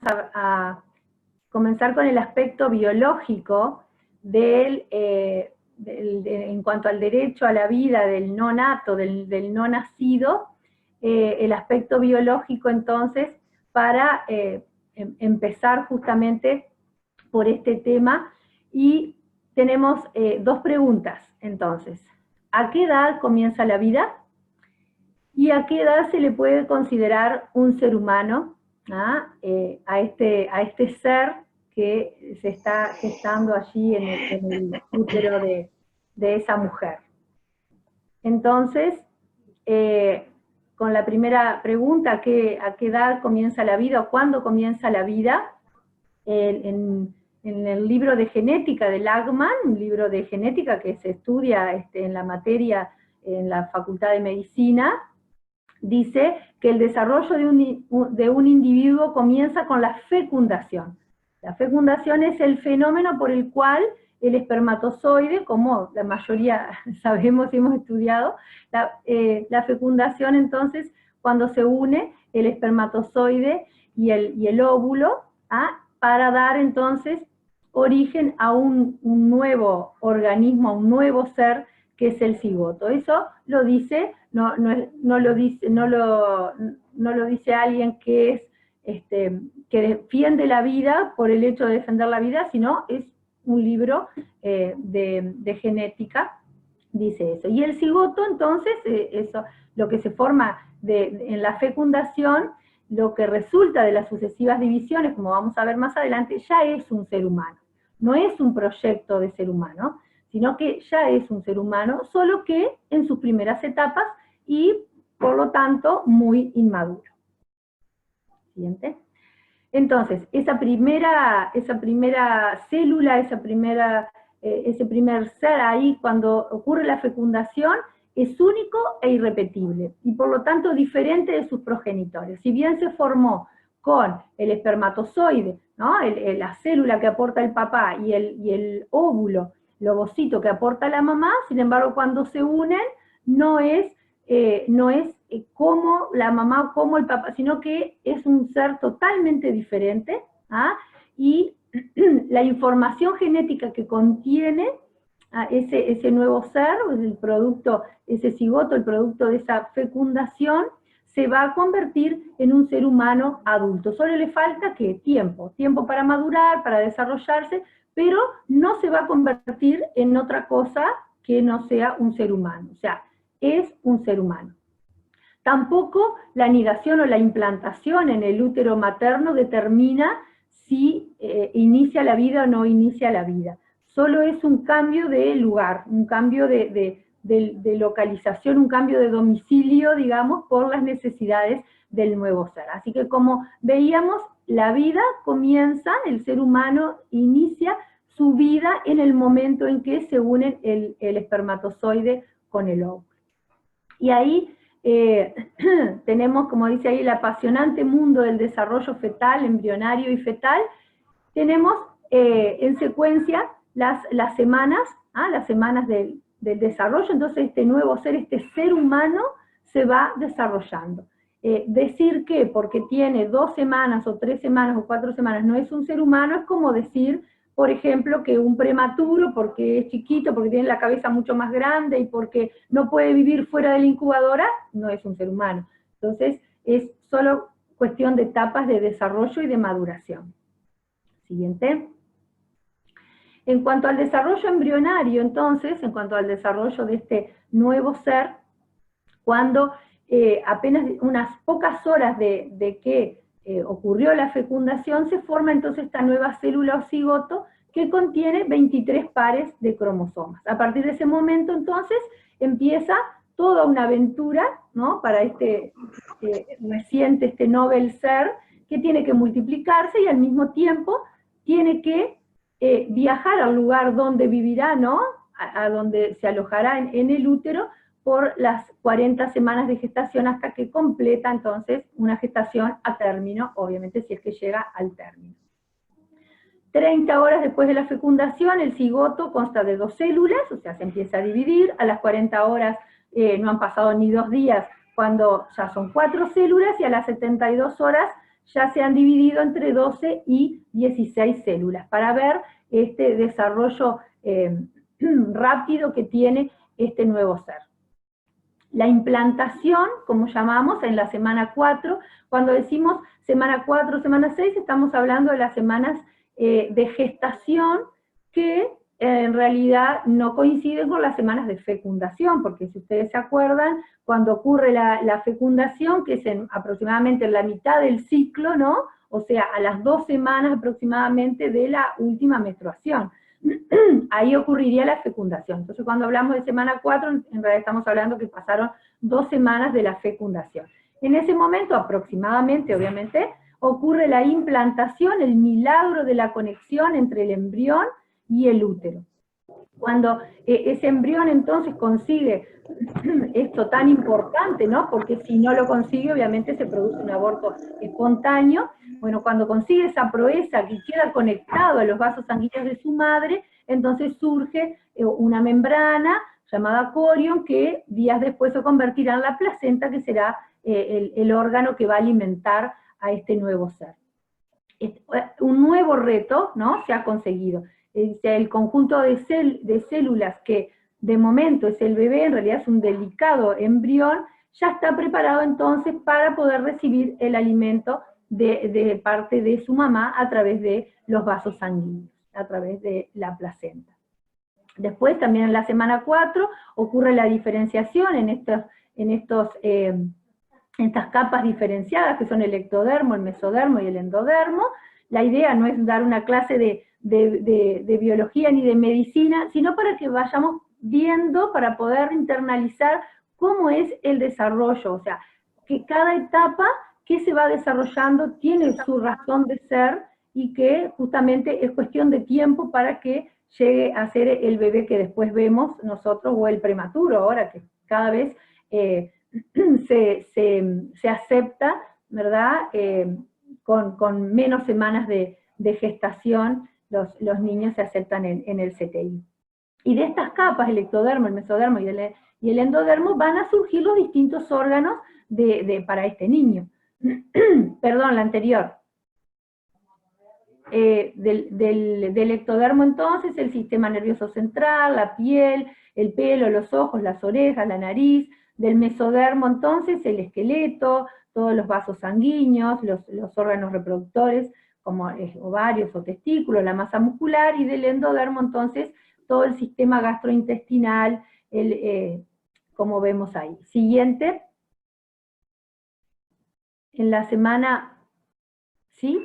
a comenzar con el aspecto biológico en cuanto al derecho a la vida del no nato, del no nacido, el aspecto biológico entonces para empezar justamente por este tema. Y tenemos dos preguntas entonces. ¿A qué edad comienza la vida? ¿Y a qué edad se le puede considerar un ser humano a este ser que se está gestando allí en el útero de esa mujer? Entonces, con la primera pregunta, ¿a qué edad comienza la vida o cuándo comienza la vida? En el libro de genética de Lagman, un libro de genética que se estudia en la materia en la Facultad de Medicina, dice que el desarrollo de un individuo comienza con la fecundación. La fecundación es el fenómeno por el cual el espermatozoide, como la mayoría sabemos y hemos estudiado, la fecundación entonces, cuando se une el espermatozoide y el óvulo, para dar entonces origen a un nuevo organismo, a un nuevo ser que es el cigoto. Eso lo dice, no lo dice alguien que es que defiende la vida por el hecho de defender la vida, sino es un libro de genética, dice eso. Y el cigoto, entonces, eso, lo que se forma en la fecundación, lo que resulta de las sucesivas divisiones, como vamos a ver más adelante, ya es un ser humano. No es un proyecto de ser humano, sino que ya es un ser humano, solo que en sus primeras etapas y, por lo tanto, muy inmaduro. Siguiente. Entonces, esa primera célula, ese primer ser ahí, cuando ocurre la fecundación, es único e irrepetible, y por lo tanto diferente de sus progenitores. Si bien se formó con el espermatozoide, ¿no? La célula que aporta el papá y el óvulo, el ovocito que aporta la mamá, sin embargo cuando se unen no es como la mamá o como el papá, sino que es un ser totalmente diferente, y la información genética que contiene ese nuevo ser, el producto, ese cigoto, el producto de esa fecundación, se va a convertir en un ser humano adulto. Solo le falta ¿qué? Tiempo para madurar, para desarrollarse, pero no se va a convertir en otra cosa que no sea un ser humano. O sea, es un ser humano. Tampoco la anidación o la implantación en el útero materno determina si inicia la vida o no inicia la vida. Solo es un cambio de lugar, un cambio de localización, un cambio de domicilio, digamos, por las necesidades del nuevo ser. Así que como veíamos, la vida comienza, el ser humano inicia su vida en el momento en que se unen el espermatozoide con el óvulo. Y ahí tenemos, como dice ahí, el apasionante mundo del desarrollo fetal, embrionario y fetal. Tenemos en secuencia las semanas del desarrollo. Entonces este nuevo ser, este ser humano, se va desarrollando. Decir que porque tiene 2 semanas o 3 semanas o 4 semanas no es un ser humano, es como decir, por ejemplo, que un prematuro, porque es chiquito, porque tiene la cabeza mucho más grande y porque no puede vivir fuera de la incubadora, no es un ser humano. Entonces, es solo cuestión de etapas de desarrollo y de maduración. Siguiente. En cuanto al desarrollo embrionario, entonces, en cuanto al desarrollo de este nuevo ser, cuando apenas unas pocas horas de que ocurrió la fecundación, se forma entonces esta nueva célula o cigoto que contiene 23 pares de cromosomas. A partir de ese momento, entonces, empieza toda una aventura, ¿no? Para este reciente, este novel ser, que tiene que multiplicarse y al mismo tiempo tiene que viajar al lugar donde vivirá, ¿no? A donde se alojará en el útero, por las 40 semanas de gestación hasta que completa entonces una gestación a término, obviamente si es que llega al término. 30 horas después de la fecundación, el cigoto consta de 2 células, o sea, se empieza a dividir. A las 40 horas no han pasado ni 2 días cuando ya son 4 células, y a las 72 horas ya se han dividido entre 12 y 16 células, para ver este desarrollo rápido que tiene este nuevo ser. La implantación, como llamamos, en la semana 4, cuando decimos semana 4, semana 6, estamos hablando de las semanas de gestación que en realidad no coinciden con las semanas de fecundación, porque si ustedes se acuerdan, cuando ocurre la fecundación, que es aproximadamente en la mitad del ciclo, ¿no? O sea, a las 2 semanas aproximadamente de la última menstruación. Ahí ocurriría la fecundación. Entonces, cuando hablamos de semana 4, en realidad estamos hablando que pasaron 2 semanas de la fecundación. En ese momento, aproximadamente, obviamente, ocurre la implantación, el milagro de la conexión entre el embrión y el útero. Cuando ese embrión entonces consigue esto tan importante, ¿no? Porque si no lo consigue, obviamente se produce un aborto espontáneo. Bueno, cuando consigue esa proeza que queda conectado a los vasos sanguíneos de su madre, entonces surge una membrana llamada corion, que días después se convertirá en la placenta, que será el órgano que va a alimentar a este nuevo ser. Un nuevo reto, ¿no?, se ha conseguido. El conjunto de células que de momento es el bebé, en realidad es un delicado embrión, ya está preparado entonces para poder recibir el alimento de parte de su mamá a través de los vasos sanguíneos, a través de la placenta. Después, también en la semana 4, ocurre la diferenciación en estas capas diferenciadas, que son el ectodermo, el mesodermo y el endodermo. La idea no es dar una clase de biología ni de medicina, sino para que vayamos viendo, para poder internalizar cómo es el desarrollo, o sea, que cada etapa que se va desarrollando tiene su razón de ser, y que justamente es cuestión de tiempo para que llegue a ser el bebé que después vemos nosotros, o el prematuro, ahora que cada vez se acepta, ¿verdad? Con menos semanas de gestación, los niños se aceptan en el CTI. Y de estas capas, el ectodermo, el mesodermo y el endodermo, van a surgir los distintos órganos para este niño. Perdón, la anterior. Del ectodermo entonces, el sistema nervioso central, la piel, el pelo, los ojos, las orejas, la nariz. Del mesodermo entonces, el esqueleto, todos los vasos sanguíneos, los órganos reproductores, como ovarios o testículos, la masa muscular. Y del endodermo entonces, todo el sistema gastrointestinal, como vemos ahí. Siguiente. En la semana, ¿sí?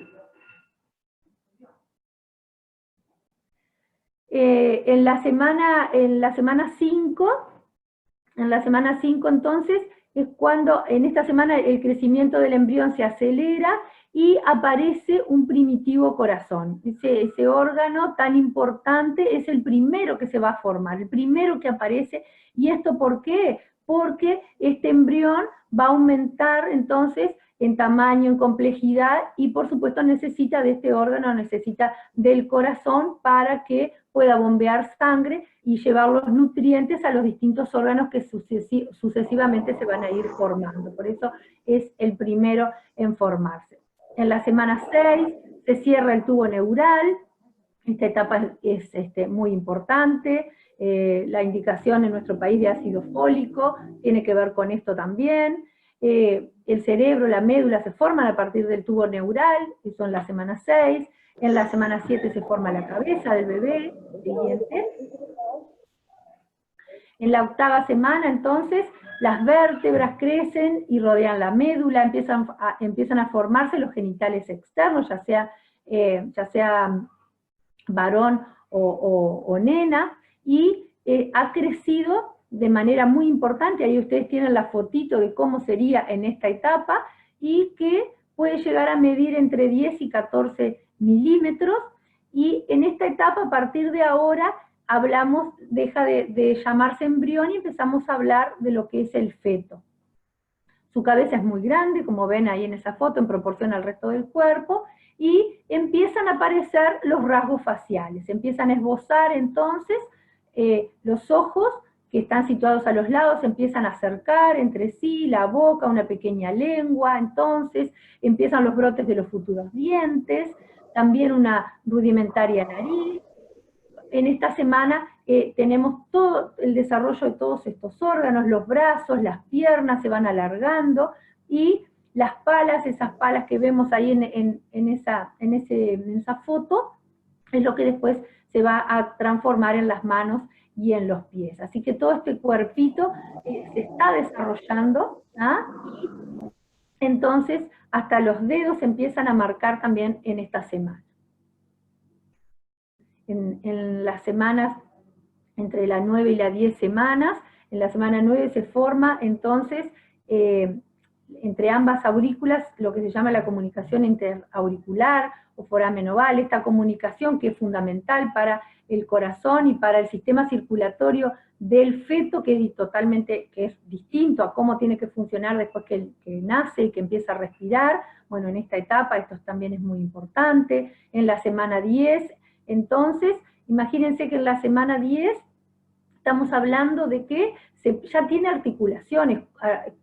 En la semana 5, entonces, es cuando en esta semana el crecimiento del embrión se acelera y aparece un primitivo corazón. Ese órgano tan importante es el primero que se va a formar, el primero que aparece. ¿Y esto por qué? Porque este embrión va a aumentar entonces en tamaño, en complejidad, y por supuesto necesita de este órgano, necesita del corazón para que pueda bombear sangre y llevar los nutrientes a los distintos órganos que sucesivamente se van a ir formando. Por eso es el primero en formarse. En la semana 6 se cierra el tubo neural. Esta etapa es muy importante. La indicación en nuestro país de ácido fólico tiene que ver con esto también. El cerebro, la médula se forman a partir del tubo neural, eso en la semana 6. En la semana 7 se forma la cabeza del bebé. Siguiente. En la 8ª semana, entonces, las vértebras crecen y rodean la médula, empiezan a formarse los genitales externos, ya sea varón o nena, y ha crecido de manera muy importante. Ahí ustedes tienen la fotito de cómo sería en esta etapa, y que puede llegar a medir entre 10 y 14 milímetros, y en esta etapa, a partir de ahora, deja de llamarse embrión y empezamos a hablar de lo que es el feto. Su cabeza es muy grande, como ven ahí en esa foto, en proporción al resto del cuerpo, y empiezan a aparecer los rasgos faciales, empiezan a esbozar entonces los ojos, que están situados a los lados se empiezan a acercar entre sí, la boca, una pequeña lengua, entonces empiezan los brotes de los futuros dientes, también una rudimentaria nariz. En esta semana tenemos todo el desarrollo de todos estos órganos, los brazos, las piernas se van alargando, y las palas, esas palas que vemos ahí en esa foto, es lo que después se va a transformar en las manos y en los pies. Así que todo este cuerpito se está desarrollando, ¿ah? Y entonces hasta los dedos se empiezan a marcar también en esta semana. En las semanas, entre las 9 y las 10 semanas, en la semana 9 se forma entonces entre ambas aurículas lo que se llama la comunicación interauricular o foramen oval, esta comunicación que es fundamental para el corazón y para el sistema circulatorio del feto, que es distinto a cómo tiene que funcionar después que nace y que empieza a respirar. Bueno, en esta etapa esto también es muy importante. En la semana 10, entonces, imagínense que en la semana 10 estamos hablando de que ya tiene articulaciones,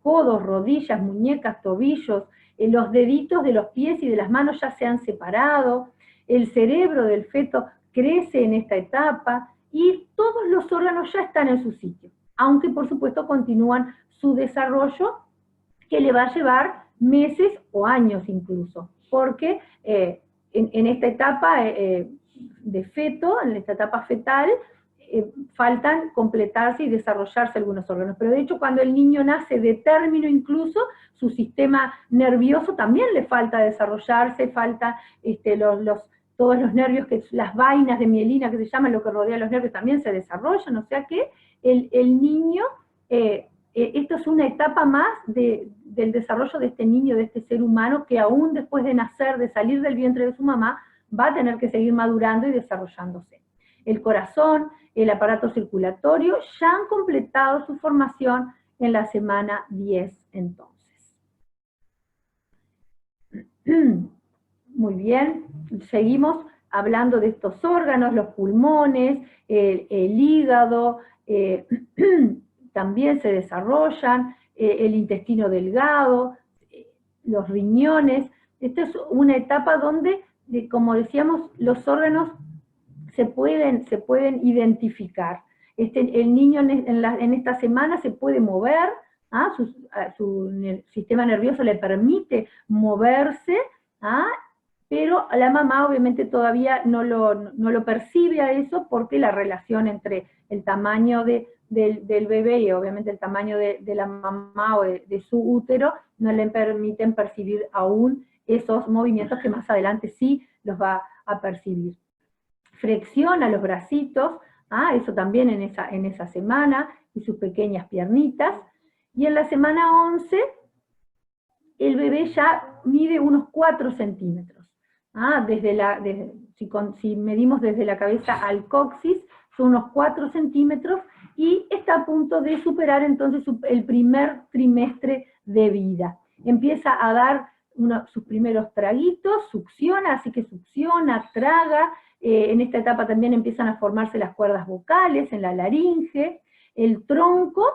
codos, rodillas, muñecas, tobillos, los deditos de los pies y de las manos ya se han separado, el cerebro del feto crece en esta etapa, y todos los órganos ya están en su sitio, aunque por supuesto continúan su desarrollo, que le va a llevar meses o años incluso, porque en esta etapa de feto, en esta etapa fetal, faltan completarse y desarrollarse algunos órganos. Pero de hecho cuando el niño nace de término incluso, su sistema nervioso también le falta desarrollarse, falta todos los nervios, las vainas de mielina que se llaman, lo que rodea los nervios, también se desarrollan, o sea que el niño, esto es una etapa más del desarrollo de este niño, de este ser humano, que aún después de nacer, de salir del vientre de su mamá, va a tener que seguir madurando y desarrollándose. El corazón, el aparato circulatorio, ya han completado su formación en la semana 10 entonces. Muy bien, seguimos hablando de estos órganos, los pulmones, el hígado, también se desarrollan, el intestino delgado, los riñones. Esta es una etapa donde, como decíamos, los órganos se pueden identificar. El niño en esta semana se puede mover, ¿ah? Su sistema nervioso le permite moverse, ¿ah? Pero la mamá obviamente todavía no lo percibe a eso, porque la relación entre el tamaño del bebé y obviamente el tamaño de la mamá o de su útero no le permiten percibir aún esos movimientos que más adelante sí los va a percibir. Flexiona los bracitos, eso también en esa semana, y sus pequeñas piernitas. Y en la semana 11, el bebé ya mide unos 4 centímetros. Si medimos desde la cabeza al coxis, son unos 4 centímetros, y está a punto de superar entonces el primer trimestre de vida. Empieza a dar sus primeros traguitos, succiona, así que succiona, traga. En esta etapa también empiezan a formarse las cuerdas vocales en la laringe. El tronco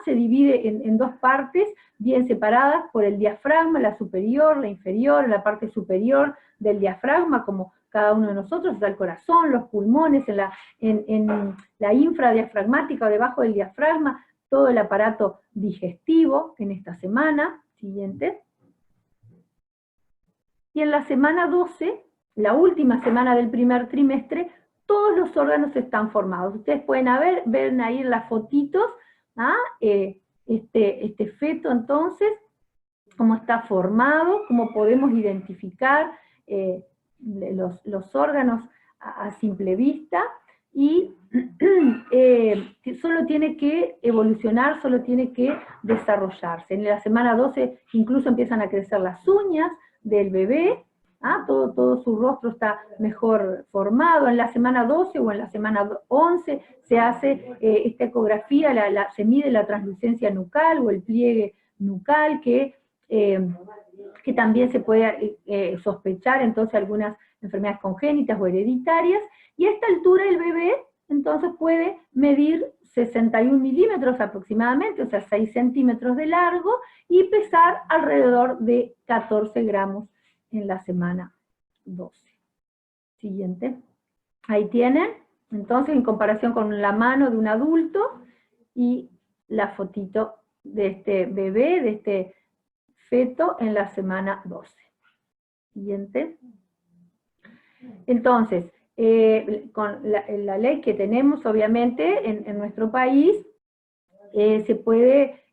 se divide en dos partes, bien separadas por el diafragma, la superior, la inferior. En la parte superior del diafragma, como cada uno de nosotros, está el corazón, los pulmones, en la infradiafragmática o debajo del diafragma, todo el aparato digestivo en esta semana. Siguiente. Y en la semana 12, la última semana del primer trimestre, todos los órganos están formados. Ustedes pueden ver ahí en las fotitos, este feto entonces, cómo está formado, cómo podemos identificar los órganos a simple vista, y solo tiene que evolucionar, solo tiene que desarrollarse. En la semana 12 incluso empiezan a crecer las uñas del bebé, todo su rostro está mejor formado. En la semana 12 o en la semana 11 se hace esta ecografía, se mide la translucencia nucal o el pliegue nucal, que también se puede sospechar entonces algunas enfermedades congénitas o hereditarias, y a esta altura el bebé entonces puede medir 61 milímetros aproximadamente, o sea, 6 centímetros de largo, y pesar alrededor de 14 gramos en la semana 12. Siguiente. Ahí tienen, entonces, en comparación con la mano de un adulto, y la fotito de este bebé, de este feto en la semana 12. Siguiente. Entonces, con la ley que tenemos, obviamente, en nuestro país, se puede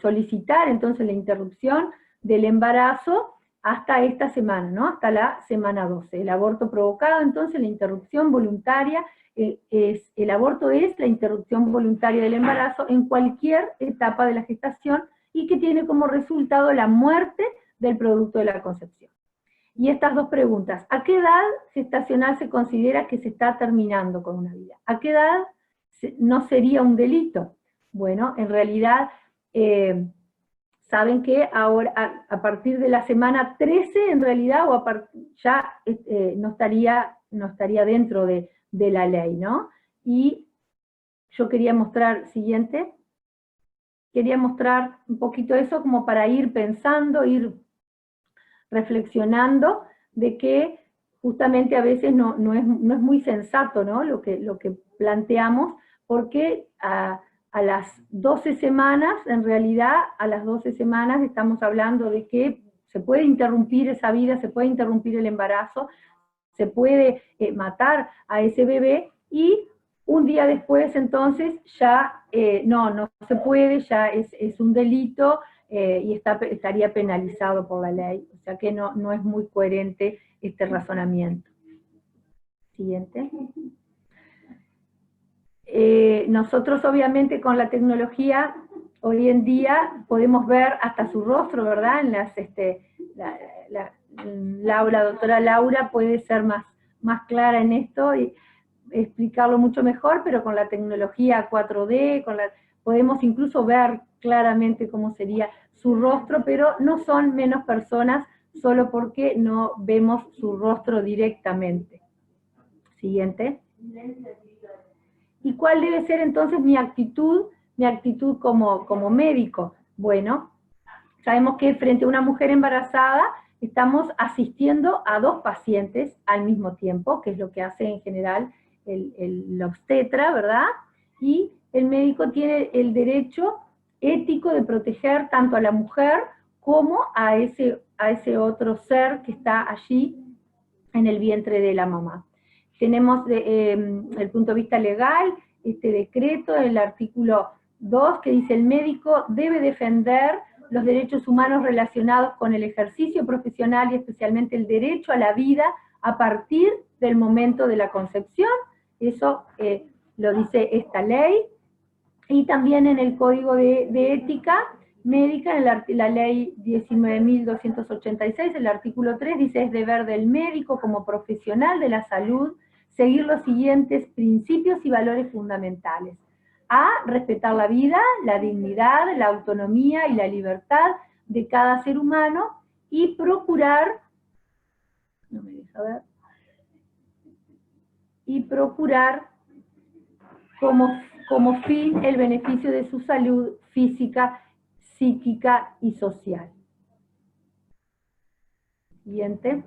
solicitar entonces la interrupción del embarazo hasta esta semana, ¿no? Hasta la semana 12. El aborto provocado, entonces, la interrupción voluntaria, el aborto es la interrupción voluntaria del embarazo en cualquier etapa de la gestación y que tiene como resultado la muerte del producto de la concepción. Y estas dos preguntas: ¿a qué edad gestacional se considera que se está terminando con una vida? ¿A qué edad no sería un delito? Bueno, en realidad, saben que ahora, a partir de la semana 13, en realidad, ya no estaría dentro de la ley, ¿no? Y yo quería mostrar, siguiente, quería mostrar un poquito eso como para ir pensando, ir reflexionando de que justamente a veces no es muy sensato, ¿no? lo que planteamos, porque a las 12 semanas, en realidad, a las 12 semanas estamos hablando de que se puede interrumpir esa vida, se puede interrumpir el embarazo, se puede matar a ese bebé, y un día después entonces ya no se puede, ya es un delito, y estaría penalizado por la ley, o sea que no es muy coherente este razonamiento. Siguiente. Nosotros obviamente con la tecnología hoy en día podemos ver hasta su rostro, ¿verdad? En las, la doctora Laura puede ser más clara en esto y explicarlo mucho mejor, pero con la tecnología 4D, podemos incluso ver claramente cómo sería su rostro, pero no son menos personas solo porque no vemos su rostro directamente. Siguiente. ¿Y cuál debe ser entonces mi actitud como médico? Bueno, sabemos que frente a una mujer embarazada estamos asistiendo a dos pacientes al mismo tiempo, que es lo que hace en general el obstetra, ¿verdad? Y el médico tiene el derecho ético de proteger tanto a la mujer como a ese otro ser que está allí en el vientre de la mamá. Tenemos el punto de vista legal, este decreto, el artículo 2, que dice: el médico debe defender los derechos humanos relacionados con el ejercicio profesional y especialmente el derecho a la vida a partir del momento de la concepción. Eso lo dice esta ley. Y también en el Código de Ética Médica, en la ley 19.286, el artículo 3 dice: es deber del médico como profesional de la salud seguir los siguientes principios y valores fundamentales. A, respetar la vida, la dignidad, la autonomía y la libertad de cada ser humano, y procurar, no me deja ver, y procurar como fin el beneficio de su salud física, psíquica y social. Siguiente.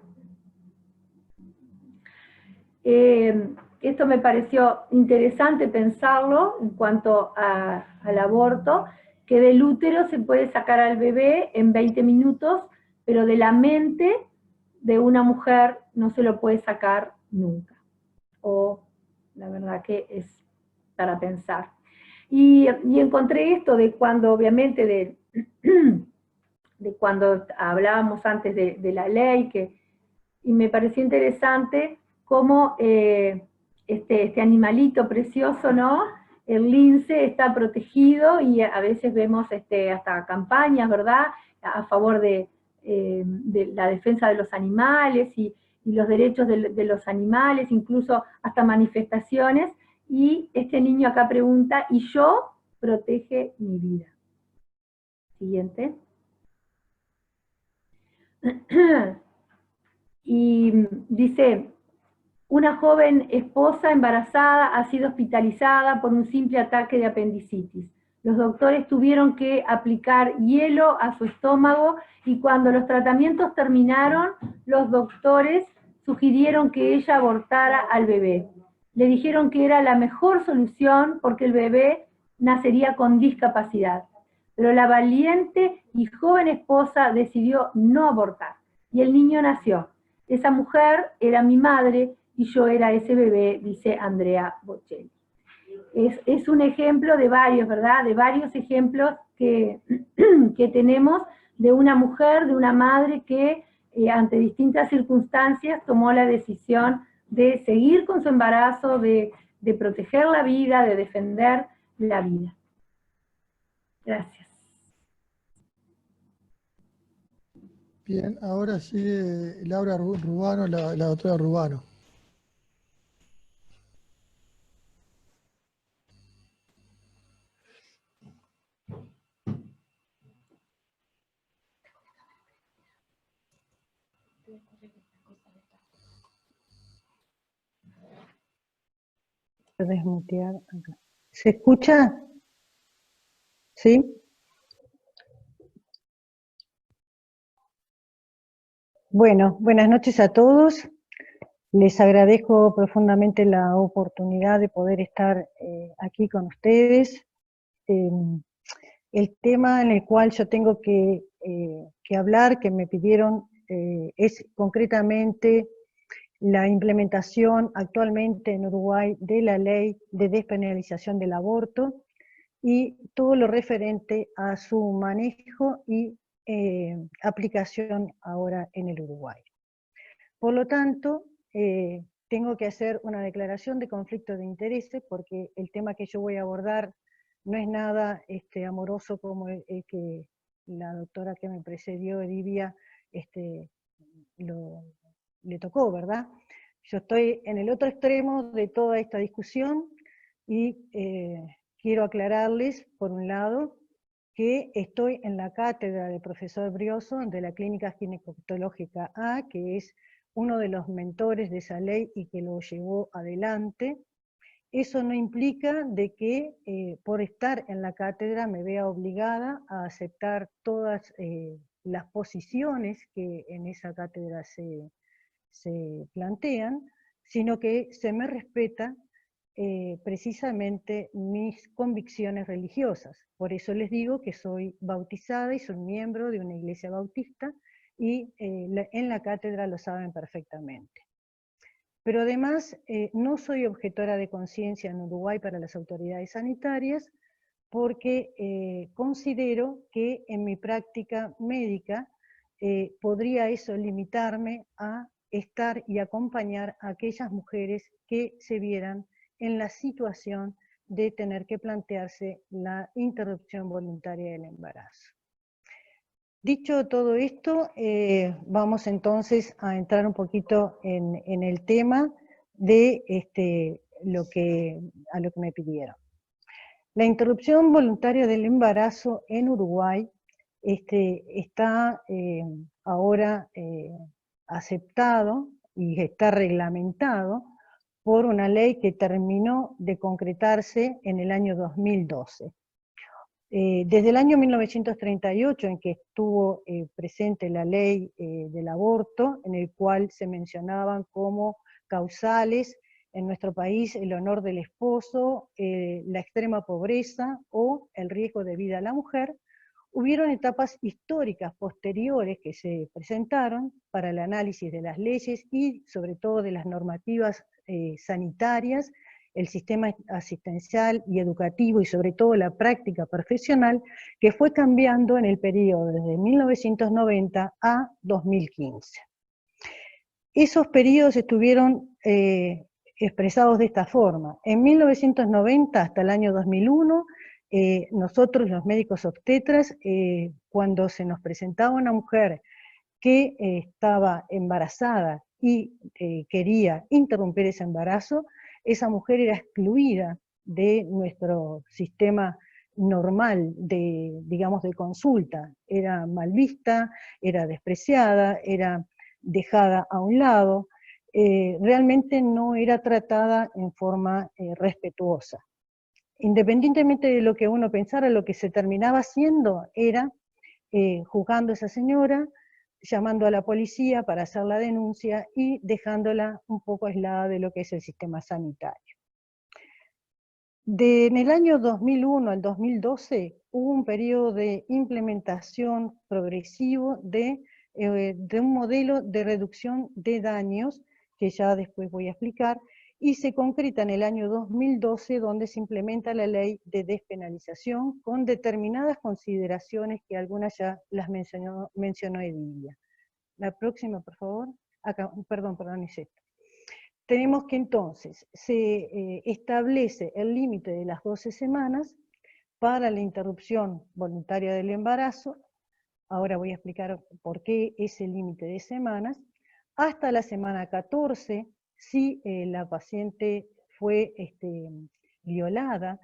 Esto me pareció interesante pensarlo en cuanto al aborto, que del útero se puede sacar al bebé en 20 minutos, pero de la mente de una mujer no se lo puede sacar nunca. O la verdad que es para pensar. Y encontré esto de cuando, obviamente, de cuando hablábamos antes de la ley, y me pareció interesante cómo este animalito precioso, ¿no? El lince está protegido, y a veces vemos hasta campañas, ¿verdad?, a favor de la defensa de los animales y los derechos de los animales, incluso hasta manifestaciones. Y este niño acá pregunta: ¿y yo? Protege mi vida. Siguiente. Y dice: Una joven esposa embarazada ha sido hospitalizada por un simple ataque de apendicitis. Los doctores tuvieron que aplicar hielo a su estómago y cuando los tratamientos terminaron, los doctores sugirieron que ella abortara al bebé. Le dijeron que era la mejor solución porque el bebé nacería con discapacidad. Pero la valiente y joven esposa decidió no abortar y el niño nació. Esa mujer era mi madre y yo era ese bebé, dice Andrea Bocelli. Es un ejemplo de varios, ¿verdad? De varios ejemplos que, que tenemos de una mujer, de una madre que ante distintas circunstancias tomó la decisión de seguir con su embarazo, de proteger la vida, de defender la vida. Gracias. Bien, ahora sigue Laura Rubano, la doctora Rubano. Desmutear acá. ¿Se escucha? ¿Sí? Bueno, buenas noches a todos. Les agradezco profundamente la oportunidad de poder estar aquí con ustedes. El tema en el cual yo tengo que hablar, que me pidieron, es concretamente la implementación actualmente en Uruguay de la ley de despenalización del aborto y todo lo referente a su manejo y aplicación ahora en el Uruguay. Por lo tanto, tengo que hacer una declaración de conflicto de intereses porque el tema que yo voy a abordar no es nada amoroso como el que la doctora que me precedió, Edivia, le tocó, ¿verdad? Yo estoy en el otro extremo de toda esta discusión y quiero aclararles, por un lado, que estoy en la cátedra del profesor Brioso de la Clínica Ginecológica A, que es uno de los mentores de esa ley y que lo llevó adelante. Eso no implica de que por estar en la cátedra me vea obligada a aceptar todas las posiciones que en esa cátedra se plantean, sino que se me respeta precisamente mis convicciones religiosas. Por eso les digo que soy bautizada y soy miembro de una iglesia bautista y en la cátedra lo saben perfectamente. Pero además no soy objetora de conciencia en Uruguay para las autoridades sanitarias porque considero que en mi práctica médica podría eso limitarme a estar y acompañar a aquellas mujeres que se vieran en la situación de tener que plantearse la interrupción voluntaria del embarazo. Dicho todo esto, vamos entonces a entrar un poquito en el tema de a lo que me pidieron. La interrupción voluntaria del embarazo en Uruguay está ahora aceptado y está reglamentado por una ley que terminó de concretarse en el año 2012. Desde el año 1938, en que estuvo presente la ley del aborto, en el cual se mencionaban como causales en nuestro país el honor del esposo, la extrema pobreza o el riesgo de vida a la mujer, hubieron etapas históricas posteriores que se presentaron para el análisis de las leyes y sobre todo de las normativas sanitarias, el sistema asistencial y educativo y sobre todo la práctica profesional que fue cambiando en el periodo desde 1990 a 2015. Esos periodos estuvieron expresados de esta forma. En 1990 hasta el año 2001, nosotros los médicos obstetras, cuando se nos presentaba una mujer que estaba embarazada y quería interrumpir ese embarazo, esa mujer era excluida de nuestro sistema normal de, digamos, de consulta. Era mal vista, era despreciada, era dejada a un lado. realmente no era tratada en forma respetuosa. Independientemente de lo que uno pensara, lo que se terminaba haciendo era juzgando a esa señora, llamando a la policía para hacer la denuncia y dejándola un poco aislada de lo que es el sistema sanitario. En el año 2001 al 2012 hubo un periodo de implementación progresivo de un modelo de reducción de daños, que ya después voy a explicar, y se concreta en el año 2012, donde se implementa la ley de despenalización con determinadas consideraciones que algunas ya las mencionó Edilia. La próxima, por favor. Acá, perdón, es esto. Tenemos que entonces se establece el límite de las 12 semanas para la interrupción voluntaria del embarazo. Ahora voy a explicar por qué ese límite de semanas. Hasta la semana 14, si la paciente fue violada,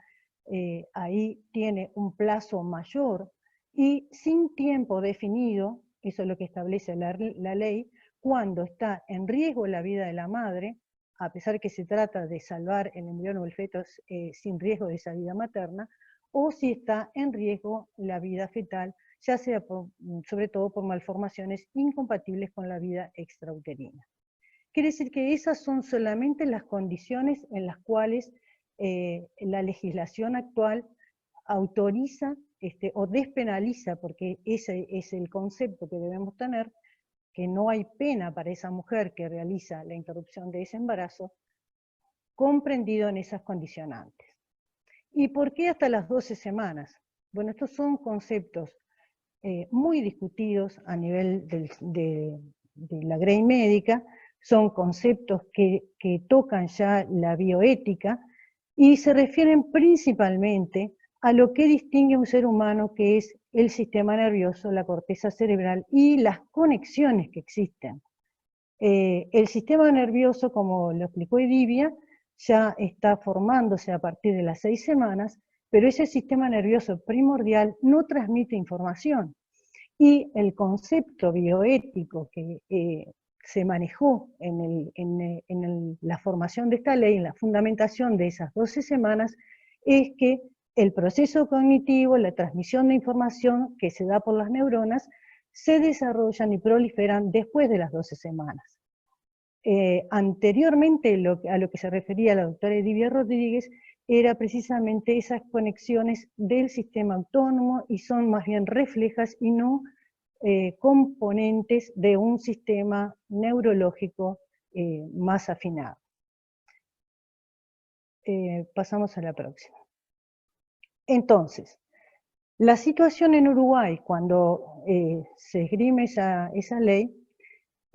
ahí tiene un plazo mayor y sin tiempo definido, eso es lo que establece la ley, cuando está en riesgo la vida de la madre, a pesar que se trata de salvar el embrión o el feto sin riesgo de esa vida materna, o si está en riesgo la vida fetal, ya sea sobre todo por malformaciones incompatibles con la vida extrauterina. Quiere decir que esas son solamente las condiciones en las cuales la legislación actual autoriza o despenaliza, porque ese es el concepto que debemos tener, que no hay pena para esa mujer que realiza la interrupción de ese embarazo, comprendido en esas condicionantes. ¿Y por qué hasta las 12 semanas? Bueno, estos son conceptos muy discutidos a nivel de la grey médica, son conceptos que tocan ya la bioética y se refieren principalmente a lo que distingue a un ser humano, que es el sistema nervioso, la corteza cerebral y las conexiones que existen. El sistema nervioso, como lo explicó Edivia, ya está formándose a partir de las 6 semanas, pero ese sistema nervioso primordial no transmite información. Y el concepto bioético que se manejó en la formación de esta ley, en la fundamentación de esas 12 semanas, es que el proceso cognitivo, la transmisión de información que se da por las neuronas, se desarrollan y proliferan después de las 12 semanas. Anteriormente, a lo que se refería la doctora Edivia Rodríguez, era precisamente esas conexiones del sistema autónomo y son más bien reflejas y no componentes de un sistema neurológico más afinado. Pasamos a la próxima. Entonces, la situación en Uruguay cuando se esgrime esa ley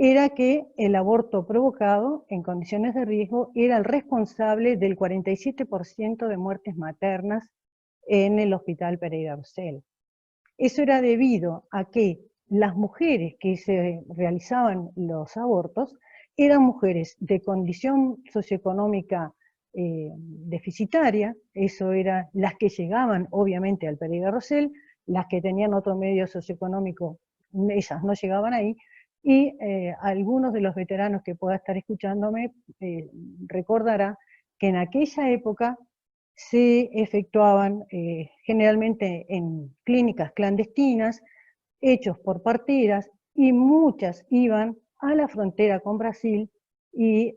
era que el aborto provocado en condiciones de riesgo era el responsable del 47% de muertes maternas en el Hospital Pereira Rosell. Eso era debido a que las mujeres que se realizaban los abortos eran mujeres de condición socioeconómica deficitaria, eso eran las que llegaban obviamente al Pereira Rosell, las que tenían otro medio socioeconómico, esas no llegaban ahí, y algunos de los veteranos que pueda estar escuchándome recordará que en aquella época se efectuaban generalmente en clínicas clandestinas, hechos por parteras, y muchas iban a la frontera con Brasil y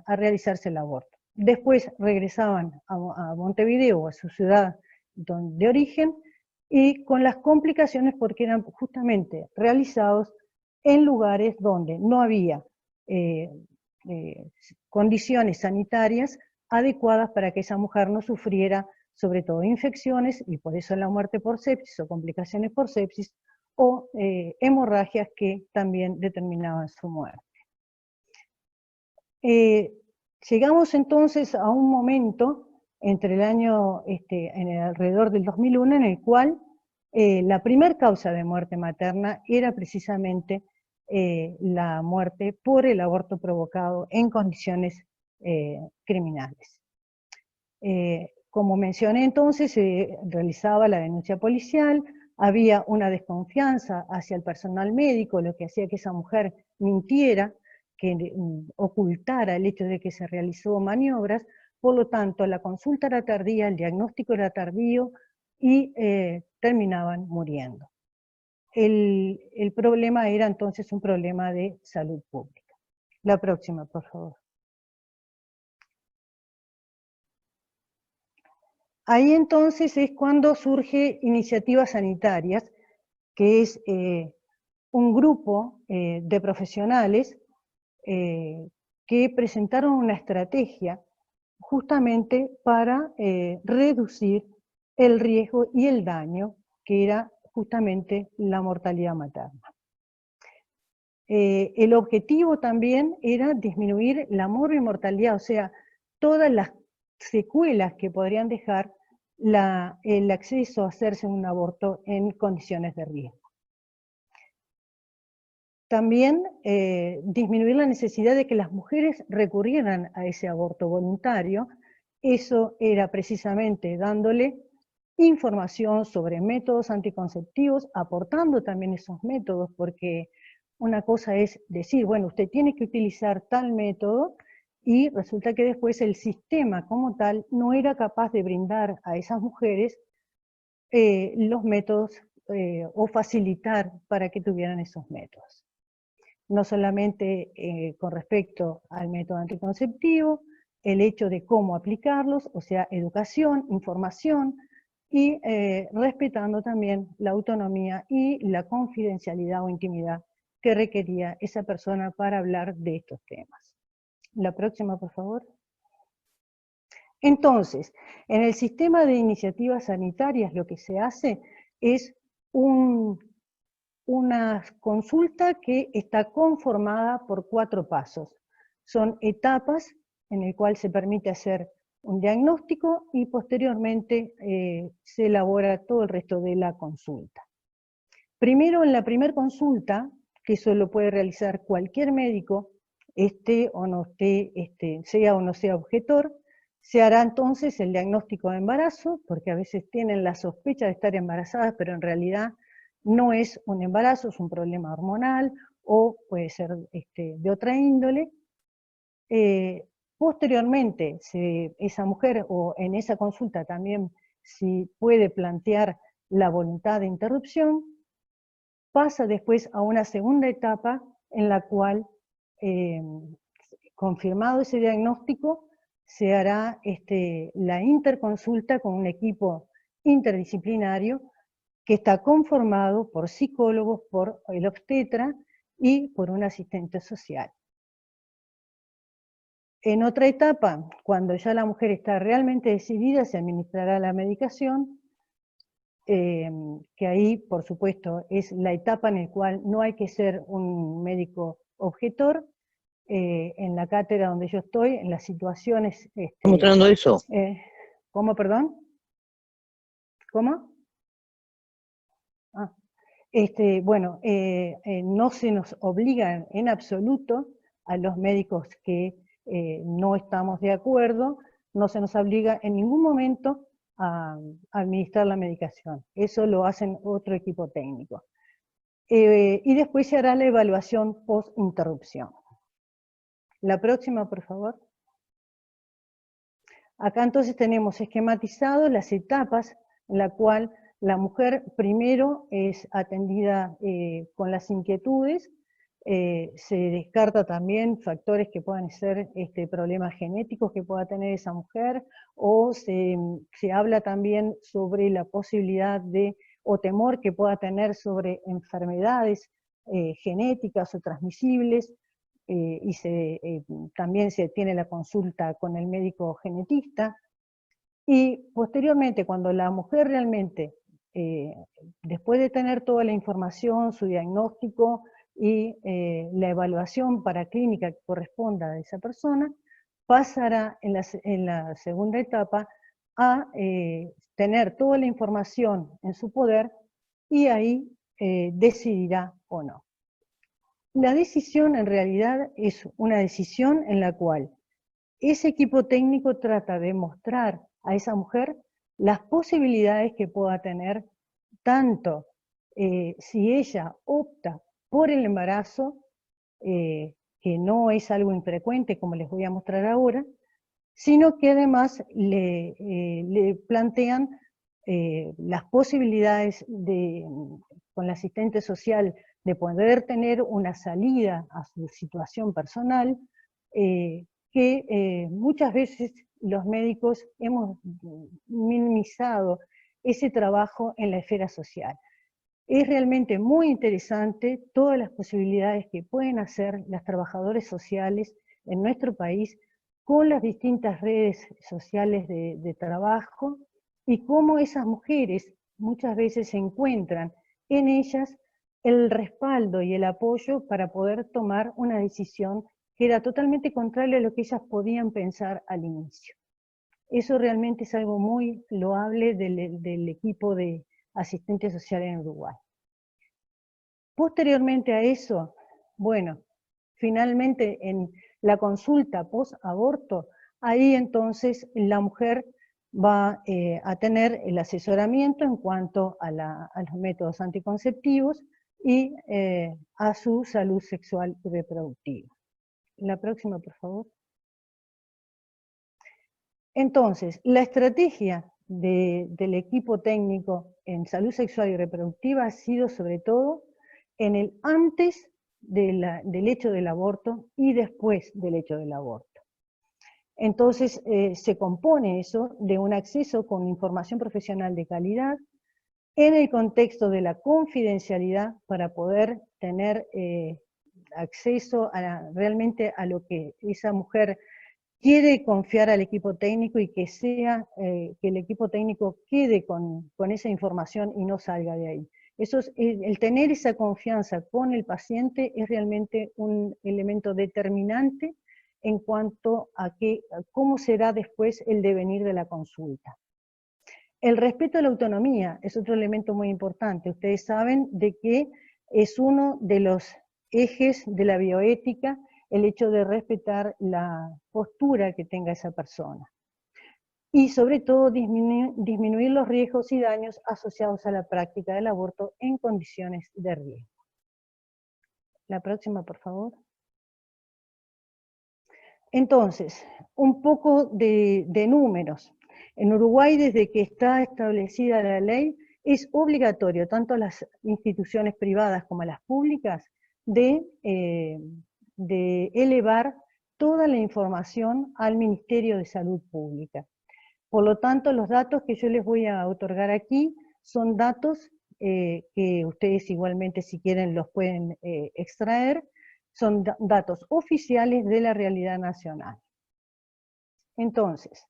a realizarse el aborto. Después regresaban a Montevideo, a su ciudad de origen, y con las complicaciones porque eran justamente realizados en lugares donde no había condiciones sanitarias adecuadas para que esa mujer no sufriera sobre todo infecciones, y por eso la muerte por sepsis o complicaciones por sepsis, o hemorragias que también determinaban su muerte. Llegamos entonces a un momento entre el año, alrededor del 2001, en el cual la primer causa de muerte materna era precisamente la muerte por el aborto provocado en condiciones criminales. Como mencioné entonces, se realizaba la denuncia policial, había una desconfianza hacia el personal médico, lo que hacía que esa mujer mintiera, que ocultara el hecho de que se realizó maniobras, por lo tanto la consulta era tardía, el diagnóstico era tardío y terminaban muriendo. El problema era entonces un problema de salud pública. La próxima, por favor. Ahí entonces es cuando surge Iniciativas Sanitarias, que es un grupo de profesionales que presentaron una estrategia justamente para reducir el riesgo y el daño, que era justamente la mortalidad materna. El objetivo también era disminuir la morbimortalidad, o sea, todas las secuelas que podrían dejar el acceso a hacerse un aborto en condiciones de riesgo. También disminuir la necesidad de que las mujeres recurrieran a ese aborto voluntario. Eso era precisamente dándole información sobre métodos anticonceptivos, aportando también esos métodos, porque una cosa es decir, bueno, usted tiene que utilizar tal método, y resulta que después el sistema como tal no era capaz de brindar a esas mujeres los métodos o facilitar para que tuvieran esos métodos. No solamente con respecto al método anticonceptivo, el hecho de cómo aplicarlos, o sea, educación, información, y respetando también la autonomía y la confidencialidad o intimidad que requería esa persona para hablar de estos temas. La próxima, por favor. Entonces, en el sistema de iniciativas sanitarias lo que se hace es una consulta que está conformada por 4 pasos. Son etapas en el cual se permite hacer un diagnóstico y posteriormente se elabora todo el resto de la consulta. Primero, en la primera consulta, que eso lo puede realizar cualquier médico, esté o no esté, sea o no sea objetor, se hará entonces el diagnóstico de embarazo, porque a veces tienen la sospecha de estar embarazadas, pero en realidad no es un embarazo, es un problema hormonal, o puede ser de otra índole. Posteriormente, esa mujer, o en esa consulta también, si puede plantear la voluntad de interrupción, pasa después a una segunda etapa en la cual, confirmado ese diagnóstico, se hará la interconsulta con un equipo interdisciplinario que está conformado por psicólogos, por el obstetra y por un asistente social. En otra etapa, cuando ya la mujer está realmente decidida, se administrará la medicación, que ahí, por supuesto, es la etapa en la cual no hay que ser un médico objetor. En la cátedra donde yo estoy, en las situaciones... ¿Estamos tratando eso? ¿Cómo, perdón? ¿Cómo? Ah, bueno, no se nos obliga en absoluto a los médicos que no estamos de acuerdo, no se nos obliga en ningún momento a administrar la medicación. Eso lo hacen otro equipo técnico. Y después se hará la evaluación post-interrupción. La próxima, por favor. Acá entonces tenemos esquematizado las etapas en la cual la mujer primero es atendida con las inquietudes, se descarta también factores que puedan ser problemas genéticos que pueda tener esa mujer, o se habla también sobre la posibilidad de, o temor que pueda tener sobre enfermedades genéticas o transmisibles, y también se tiene la consulta con el médico genetista, y posteriormente cuando la mujer realmente, después de tener toda la información, su diagnóstico y la evaluación paraclínica que corresponda a esa persona, pasará en la segunda etapa a tener toda la información en su poder y ahí decidirá o no. La decisión en realidad es una decisión en la cual ese equipo técnico trata de mostrar a esa mujer las posibilidades que pueda tener, tanto si ella opta por el embarazo, que que no es algo infrecuente, como les voy a mostrar ahora, sino que además le plantean las posibilidades con la asistente social de poder tener una salida a su situación personal, que muchas veces los médicos hemos minimizado ese trabajo en la esfera social. Es realmente muy interesante todas las posibilidades que pueden hacer las trabajadoras sociales en nuestro país con las distintas redes sociales de trabajo, y cómo esas mujeres muchas veces encuentran en ellas el respaldo y el apoyo para poder tomar una decisión que era totalmente contraria a lo que ellas podían pensar al inicio. Eso realmente es algo muy loable del equipo de asistentes sociales en Uruguay. Posteriormente a eso, bueno, finalmente en la consulta post-aborto, ahí entonces la mujer va a tener el asesoramiento en cuanto a los métodos anticonceptivos y a su salud sexual y reproductiva. La próxima, por favor. Entonces, la estrategia del equipo técnico en salud sexual y reproductiva ha sido sobre todo en el antes del hecho del aborto y después del hecho del aborto. Entonces, se compone eso de un acceso con información profesional de calidad en el contexto de la confidencialidad para poder tener acceso realmente a lo que esa mujer quiere confiar al equipo técnico, y que que el equipo técnico quede con esa información y no salga de ahí. El tener esa confianza con el paciente es realmente un elemento determinante en cuanto a cómo será después el devenir de la consulta. El respeto a la autonomía es otro elemento muy importante. Ustedes saben de que es uno de los ejes de la bioética el hecho de respetar la postura que tenga esa persona. Y sobre todo disminuir los riesgos y daños asociados a la práctica del aborto en condiciones de riesgo. La próxima, por favor. Entonces, un poco de números. En Uruguay, desde que está establecida la ley, es obligatorio, tanto a las instituciones privadas como a las públicas, de elevar toda la información al Ministerio de Salud Pública. Por lo tanto, los datos que yo les voy a otorgar aquí son datos que ustedes igualmente, si quieren, los pueden extraer. Son datos oficiales de la realidad nacional. Entonces,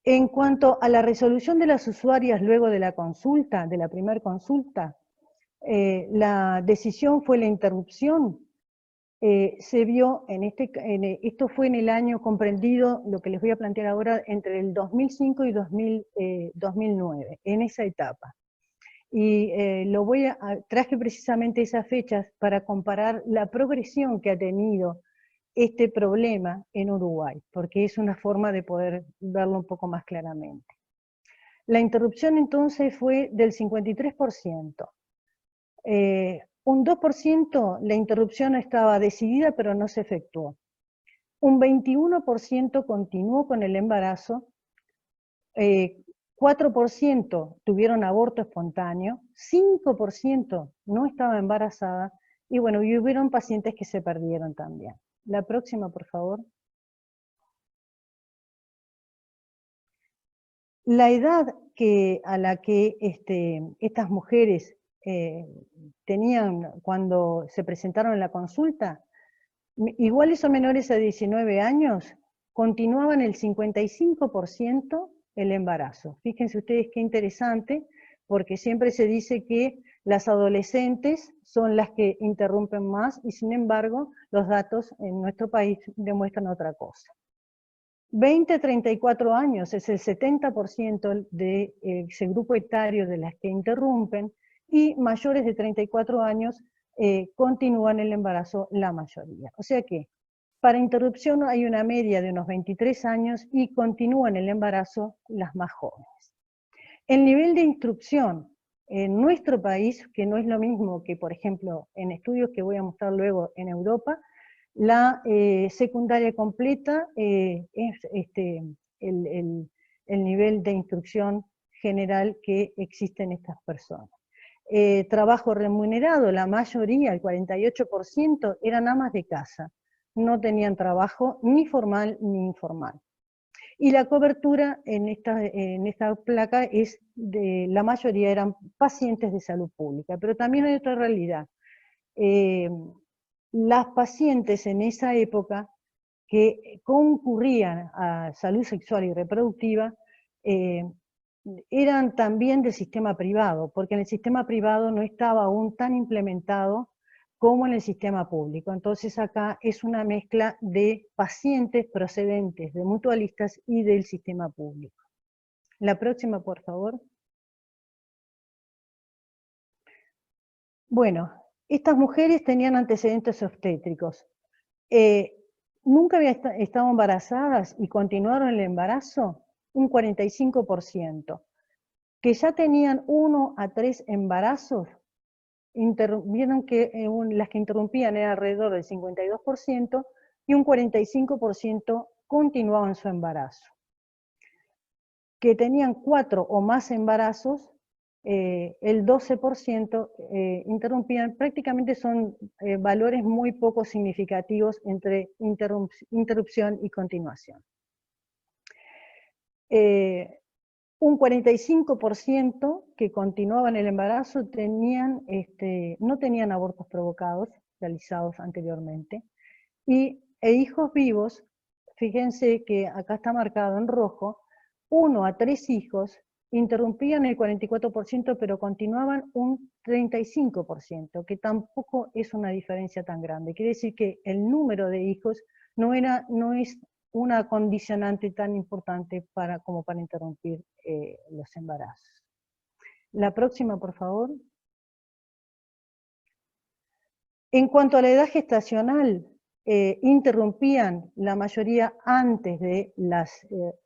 en cuanto a la resolución de las usuarias luego de la consulta, de la primera consulta, la decisión fue la interrupción. Se vio, esto fue en el año comprendido, lo que les voy a plantear ahora, entre el 2005 y 2009, en esa etapa. Y traje precisamente esas fechas para comparar la progresión que ha tenido este problema en Uruguay, porque es una forma de poder verlo un poco más claramente. La interrupción entonces fue del 53%. Un 2% la interrupción estaba decidida pero no se efectuó. Un 21% continuó con el embarazo, 4% tuvieron aborto espontáneo, 5% no estaba embarazada, y bueno, y hubieron pacientes que se perdieron también. La próxima, por favor. La edad a la que estas mujeres tenían cuando se presentaron en la consulta, iguales o menores a 19 años, continuaban el 55% el embarazo. Fíjense ustedes qué interesante, porque siempre se dice que las adolescentes son las que interrumpen más, y sin embargo los datos en nuestro país demuestran otra cosa. 20 a 34 años es el 70% de ese grupo etario de las que interrumpen, y mayores de 34 años continúan el embarazo la mayoría. O sea que para interrupción hay una media de unos 23 años y continúan el embarazo las más jóvenes. El nivel de instrucción en nuestro país, que no es lo mismo que, por ejemplo, en estudios que voy a mostrar luego en Europa, La secundaria completa es el nivel de instrucción general que existe en estas personas. Trabajo remunerado, la mayoría, el 48%, eran amas de casa. No tenían trabajo ni formal ni informal. Y la cobertura en esta placa es de, la mayoría eran pacientes de salud pública, pero también hay otra realidad. Las pacientes en esa época que concurrían a salud sexual y reproductiva eran también del sistema privado, porque en el sistema privado no estaba aún tan implementado como en el sistema público. Entonces acá es una mezcla de pacientes procedentes de mutualistas y del sistema público. La próxima, por favor. Bueno, estas mujeres tenían antecedentes obstétricos. ¿Nunca habían estado embarazadas y continuaron el embarazo? Un 45%. Que ya tenían 1 a 3 embarazos, vieron que las que interrumpían era alrededor del 52% y un 45% continuaban su embarazo. Que tenían 4 o más embarazos, el 12% interrumpían. Prácticamente son valores muy poco significativos entre interrupción y continuación. Un 45% que continuaban el embarazo no tenían abortos provocados, realizados anteriormente, e hijos vivos, fíjense que acá está marcado en rojo, 1 a 3 hijos, interrumpían el 44%, pero continuaban un 35%, que tampoco es una diferencia tan grande. Quiere decir que el número de hijos no es una condicionante tan importante como para interrumpir los embarazos. La próxima, por favor. En cuanto a la edad gestacional, interrumpían la mayoría antes de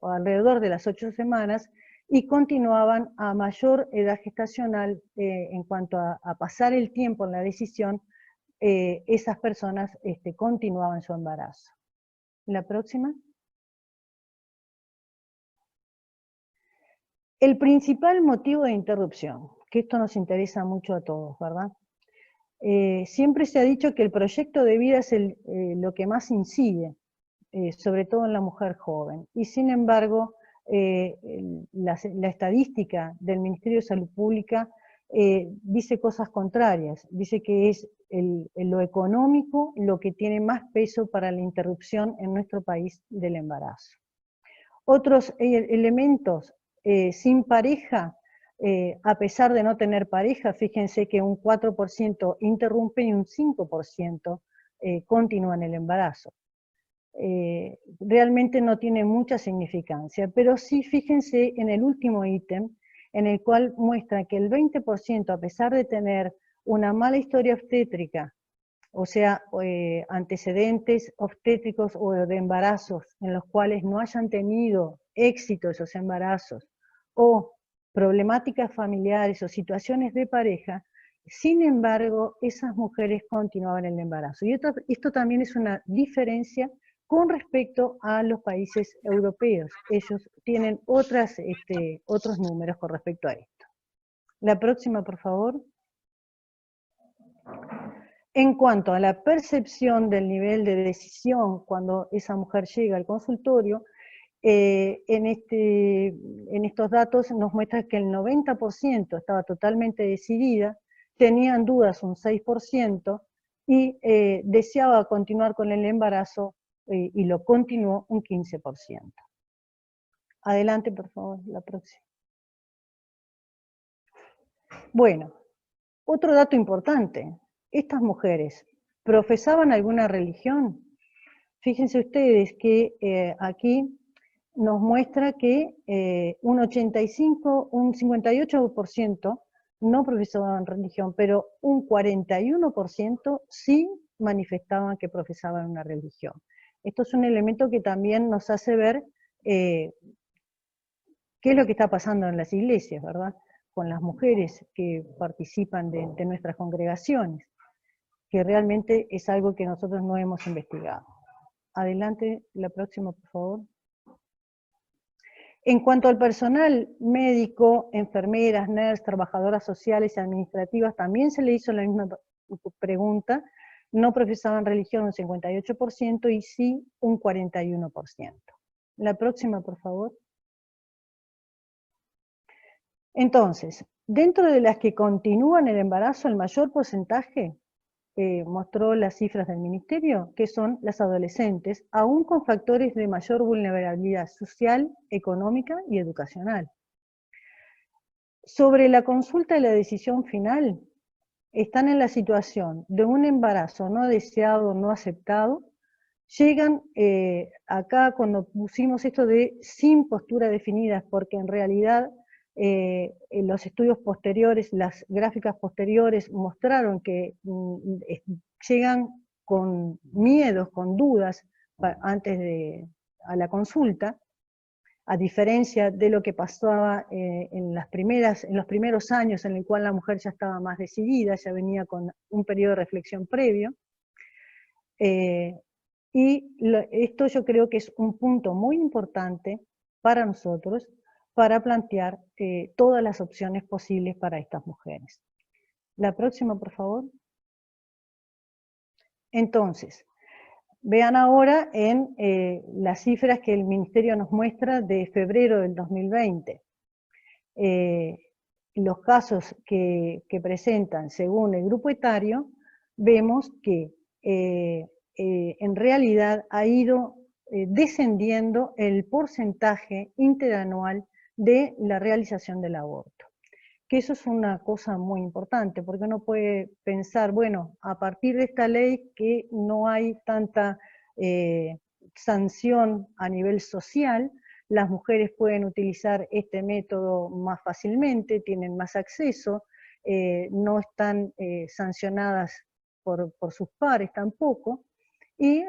alrededor de las 8 semanas y continuaban a mayor edad gestacional en cuanto a pasar el tiempo en la decisión, esas personas continuaban su embarazo. La próxima. El principal motivo de interrupción, que esto nos interesa mucho a todos, ¿verdad? Siempre se ha dicho que el proyecto de vida es lo que más incide, sobre todo en la mujer joven. Y sin embargo, la estadística del Ministerio de Salud Pública dice cosas contrarias. Dice que es lo económico lo que tiene más peso para la interrupción en nuestro país del embarazo. Otros elementos, sin pareja, a pesar de no tener pareja, fíjense que un 4% interrumpe y un 5% continúan el embarazo. Realmente no tiene mucha significancia, pero sí fíjense en el último ítem, en el cual muestra que el 20%, a pesar de tener una mala historia obstétrica, o sea, antecedentes obstétricos o de embarazos en los cuales no hayan tenido éxito esos embarazos, o problemáticas familiares o situaciones de pareja, sin embargo, esas mujeres continuaban el embarazo. Y esto también es una diferencia con respecto a los países europeos. Ellos tienen otros números con respecto a esto. La próxima, por favor. En cuanto a la percepción del nivel de decisión cuando esa mujer llega al consultorio, en estos datos nos muestra que el 90% estaba totalmente decidida, tenían dudas un 6% y deseaba continuar con el embarazo y lo continuó un 15%. Adelante, por favor, la próxima. Bueno, otro dato importante. Estas mujeres, ¿profesaban alguna religión? Fíjense ustedes que aquí nos muestra que un 58% no profesaban religión, pero un 41% sí manifestaban que profesaban una religión. Esto es un elemento que también nos hace ver qué es lo que está pasando en las iglesias, ¿verdad? Con las mujeres que participan de nuestras congregaciones. que realmente es algo que nosotros no hemos investigado. Adelante, la próxima, por favor. En cuanto al personal médico, enfermeras, nurses, trabajadoras sociales y administrativas, también se le hizo la misma pregunta. No profesaban religión un 58% y sí un 41%. La próxima, por favor. Entonces, dentro de las que continúan el embarazo, el mayor porcentaje mostró las cifras del ministerio, que son las adolescentes, aún con factores de mayor vulnerabilidad social, económica y educacional. Sobre la consulta y la decisión final, están en la situación de un embarazo no deseado, no aceptado, llegan acá cuando pusimos esto de sin postura definida, porque en realidad en los estudios posteriores, las gráficas posteriores mostraron que llegan con miedos, con dudas a la consulta, a diferencia de lo que pasaba en los primeros años en el cual la mujer ya estaba más decidida, ya venía con un periodo de reflexión previo. Esto yo creo que es un punto muy importante para nosotros, para plantear todas las opciones posibles para estas mujeres. La próxima, por favor. Entonces, vean ahora en las cifras que el Ministerio nos muestra de febrero del 2020. Los casos que presentan según el grupo etario, vemos que en realidad ha ido descendiendo el porcentaje interanual de la realización del aborto. Que eso es una cosa muy importante, porque uno puede pensar, bueno, a partir de esta ley que no hay tanta sanción a nivel social, las mujeres pueden utilizar este método más fácilmente, tienen más acceso, no están sancionadas por sus pares tampoco, y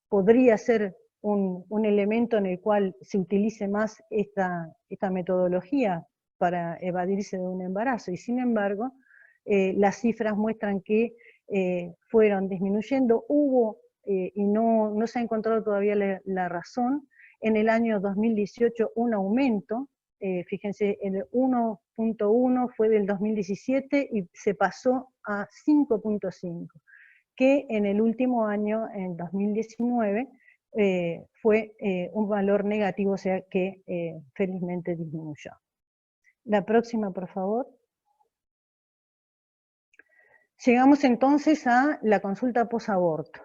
podría ser un elemento en el cual se utilice más esta metodología para evadirse de un embarazo, y sin embargo, las cifras muestran que fueron disminuyendo, y no se ha encontrado todavía la razón. En el año 2018 un aumento, fíjense, el 1.1 fue del 2017 y se pasó a 5.5, que en el último año, en 2019, fue un valor negativo, o sea que felizmente disminuyó. La próxima, por favor. Llegamos entonces a la consulta posaborto,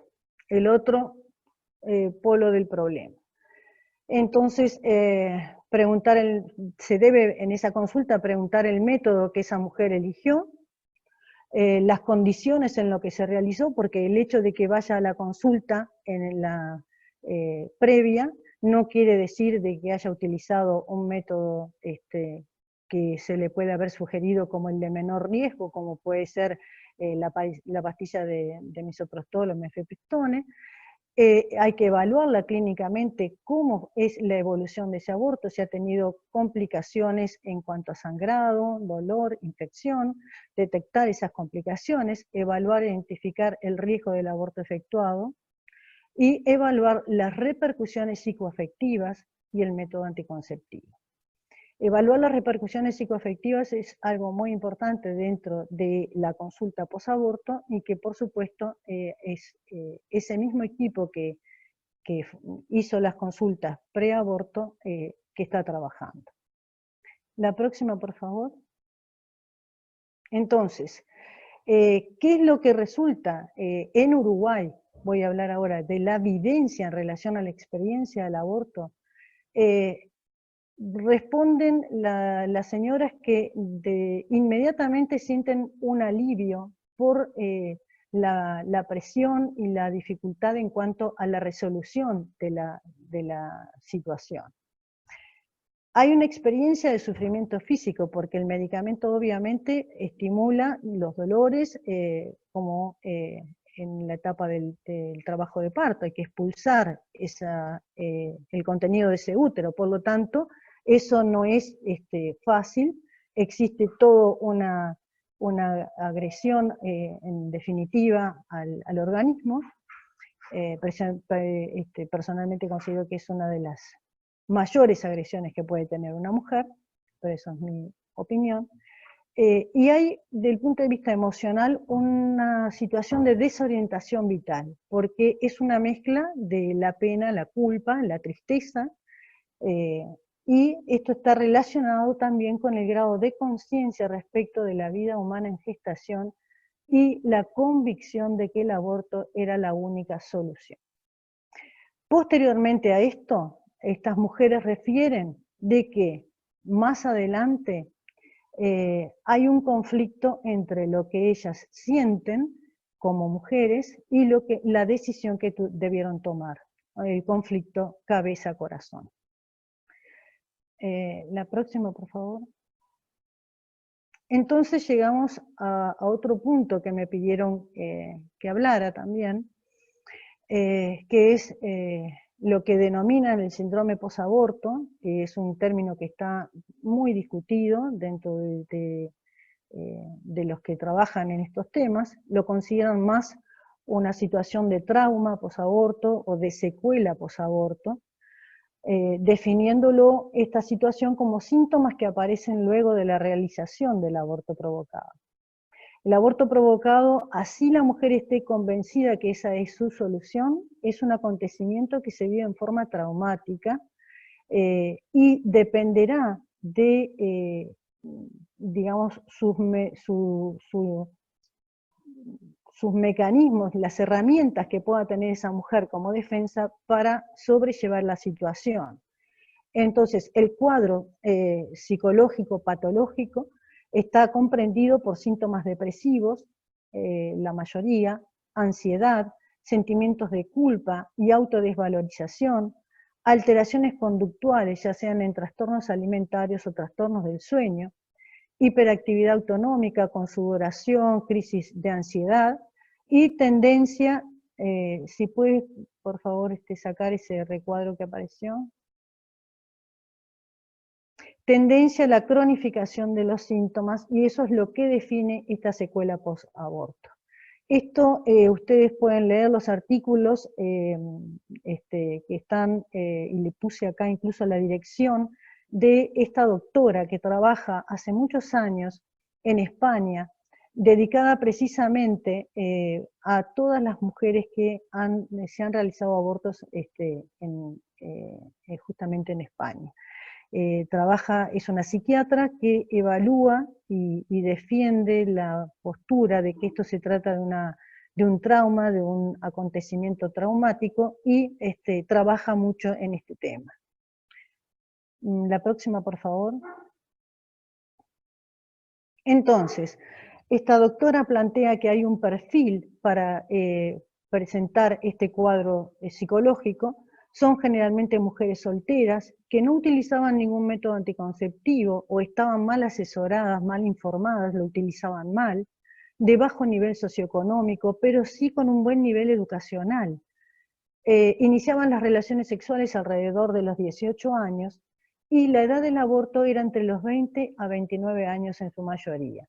el otro polo del problema. Entonces, se debe en esa consulta preguntar el método que esa mujer eligió, las condiciones en lo que se realizó, porque el hecho de que vaya a la consulta en la previa no quiere decir de que haya utilizado un método que se le puede haber sugerido como el de menor riesgo, como puede ser la pastilla de misoprostol o mifepristone. Hay que evaluarla clínicamente cómo es la evolución de ese aborto, si ha tenido complicaciones en cuanto a sangrado, dolor, infección, detectar esas complicaciones, evaluar e identificar el riesgo del aborto efectuado, y evaluar las repercusiones psicoafectivas y el método anticonceptivo. Evaluar las repercusiones psicoafectivas es algo muy importante dentro de la consulta posaborto, y que por supuesto es ese mismo equipo que hizo las consultas preaborto que está trabajando. La próxima, por favor. Entonces, ¿qué es lo que resulta en Uruguay? Voy a hablar ahora de la vivencia en relación a la experiencia del aborto. Responden las señoras que inmediatamente sienten un alivio por la presión y la dificultad en cuanto a la resolución de la situación. Hay una experiencia de sufrimiento físico, porque el medicamento obviamente estimula los dolores, como en la etapa del trabajo de parto, hay que expulsar el contenido de ese útero, por lo tanto, eso no es fácil, existe toda una agresión, en definitiva, al organismo. Personalmente considero que es una de las mayores agresiones que puede tener una mujer, pero eso es mi opinión. Y hay, del punto de vista emocional, una situación de desorientación vital, porque es una mezcla de la pena, la culpa, la tristeza, y esto está relacionado también con el grado de conciencia respecto de la vida humana en gestación y la convicción de que el aborto era la única solución. Posteriormente a esto, estas mujeres refieren de que más adelante hay un conflicto entre lo que ellas sienten como mujeres y la decisión que debieron tomar, el conflicto cabeza-corazón. La próxima, por favor. Entonces llegamos a otro punto que me pidieron que hablara también, que es lo que denominan el síndrome posaborto, que es un término que está muy discutido dentro de los que trabajan en estos temas. Lo consideran más una situación de trauma posaborto o de secuela posaborto, definiéndolo esta situación como síntomas que aparecen luego de la realización del aborto provocado. El aborto provocado, así la mujer esté convencida que esa es su solución, es un acontecimiento que se vive en forma traumática y dependerá de, digamos, sus mecanismos, las herramientas que pueda tener esa mujer como defensa para sobrellevar la situación. Entonces, el cuadro psicológico patológico está comprendido por síntomas depresivos, la mayoría, ansiedad, sentimientos de culpa y autodesvalorización, alteraciones conductuales, ya sean en trastornos alimentarios o trastornos del sueño, hiperactividad autonómica con sudoración, crisis de ansiedad y tendencia, si puedes por favor sacar ese recuadro que apareció, tendencia a la cronificación de los síntomas, y eso es lo que define esta secuela post-aborto. Esto ustedes pueden leer los artículos que están, y le puse acá incluso la dirección, de esta doctora que trabaja hace muchos años en España, dedicada precisamente a todas las mujeres que se han realizado abortos justamente en España. Es una psiquiatra que evalúa y defiende la postura de que esto se trata de un trauma, de un acontecimiento traumático, y trabaja mucho en este tema. La próxima, por favor. Entonces, esta doctora plantea que hay un perfil para presentar este cuadro psicológico. Son generalmente mujeres solteras que no utilizaban ningún método anticonceptivo o estaban mal asesoradas, mal informadas, lo utilizaban mal, de bajo nivel socioeconómico, pero sí con un buen nivel educacional. Iniciaban las relaciones sexuales alrededor de los 18 años y la edad del aborto era entre los 20 a 29 años en su mayoría.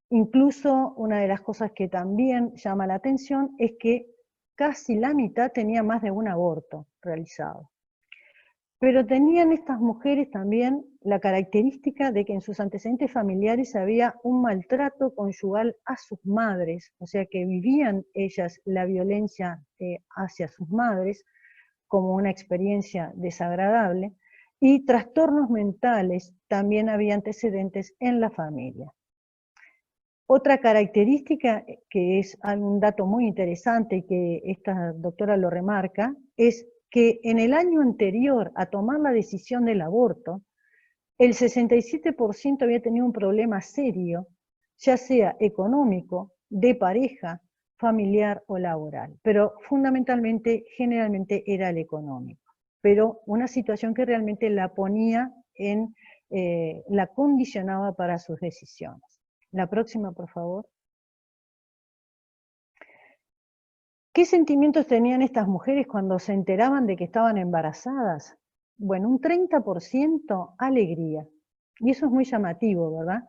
Incluso una de las cosas que también llama la atención es que casi la mitad tenía más de un aborto realizado. Pero tenían estas mujeres también la característica de que en sus antecedentes familiares había un maltrato conyugal a sus madres, o sea que vivían ellas la violencia hacia sus madres como una experiencia desagradable, y trastornos mentales también había antecedentes en la familia. Otra característica, que es un dato muy interesante y que esta doctora lo remarca, es que en el año anterior a tomar la decisión del aborto, el 67% había tenido un problema serio, ya sea económico, de pareja, familiar o laboral, pero fundamentalmente, generalmente era el económico, pero una situación que realmente la ponía la condicionaba para sus decisiones. La próxima, por favor. ¿Qué sentimientos tenían estas mujeres cuando se enteraban de que estaban embarazadas? Bueno, un 30% alegría, y eso es muy llamativo, ¿verdad?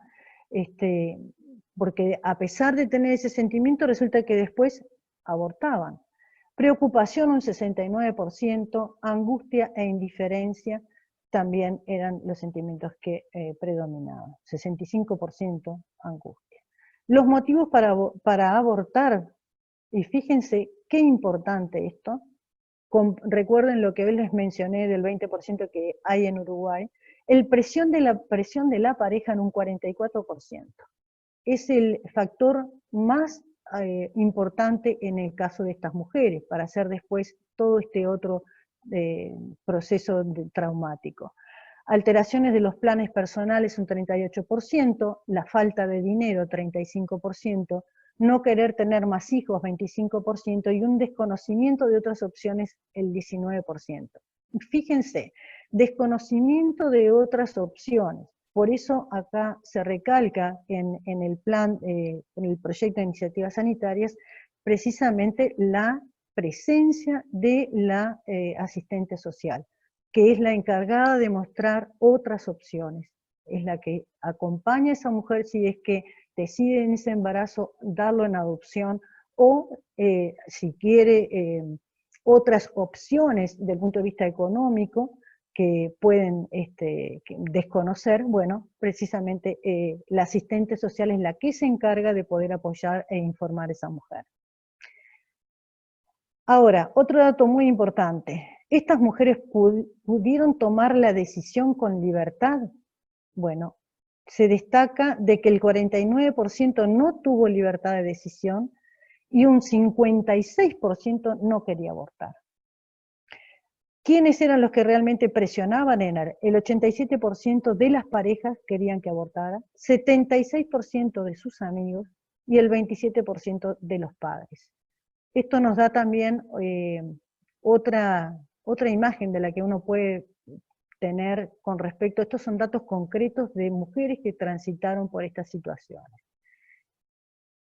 porque a pesar de tener ese sentimiento, resulta que después abortaban. Preocupación un 69%, angustia e indiferencia también eran los sentimientos que predominaban, 65% angustia. Los motivos para abortar, y fíjense qué importante esto, recuerden lo que hoy les mencioné del 20% que hay en Uruguay, la presión de la pareja en un 44%. Es el factor más importante en el caso de estas mujeres, para hacer después todo este otro proceso traumático. Alteraciones de los planes personales un 38%, la falta de dinero 35%, no querer tener más hijos 25% y un desconocimiento de otras opciones el 19%. Fíjense, desconocimiento de otras opciones. Por eso acá se recalca en el plan, en el proyecto de iniciativas sanitarias, precisamente la presencia de la asistente social, que es la encargada de mostrar otras opciones. Es la que acompaña a esa mujer si es que decide en ese embarazo darlo en adopción o si quiere otras opciones desde el punto de vista económico que pueden desconocer, bueno, precisamente la asistente social es la que se encarga de poder apoyar e informar a esa mujer. Ahora, otro dato muy importante, ¿estas mujeres pudieron tomar la decisión con libertad? Bueno, se destaca de que el 49% no tuvo libertad de decisión y un 56% no quería abortar. ¿Quiénes eran los que realmente presionaban? El 87% de las parejas querían que abortara, 76% de sus amigos y el 27% de los padres. Esto nos da también otra imagen de la que uno puede tener con respecto, estos son datos concretos de mujeres que transitaron por estas situaciones.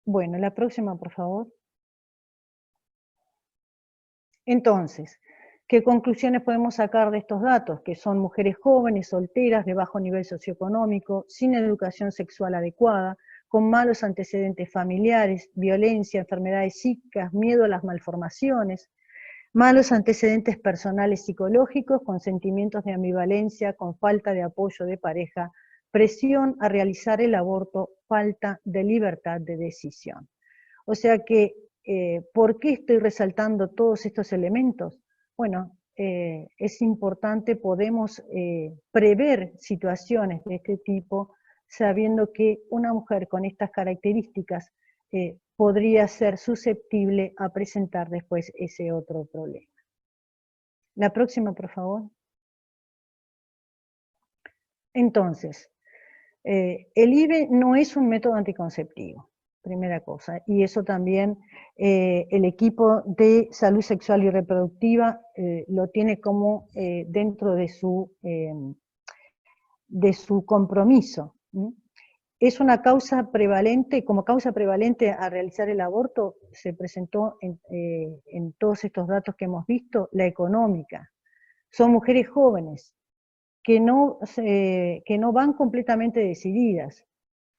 Bueno, la próxima, por favor. Entonces, ¿qué conclusiones podemos sacar de estos datos? Que son mujeres jóvenes, solteras, de bajo nivel socioeconómico, sin educación sexual adecuada, con malos antecedentes familiares, violencia, enfermedades psíquicas, miedo a las malformaciones, malos antecedentes personales psicológicos, con sentimientos de ambivalencia, con falta de apoyo de pareja, presión a realizar el aborto, falta de libertad de decisión. O sea que, ¿por qué estoy resaltando todos estos elementos? Bueno, es importante, podemos prever situaciones de este tipo, sabiendo que una mujer con estas características podría ser susceptible a presentar después ese otro problema. La próxima, por favor. Entonces, el IVE no es un método anticonceptivo, primera cosa, y eso también el equipo de salud sexual y reproductiva lo tiene como dentro de su compromiso. Es una causa prevalente, como causa prevalente a realizar el aborto, se presentó en todos estos datos que hemos visto, la económica. Son mujeres jóvenes que no van completamente decididas,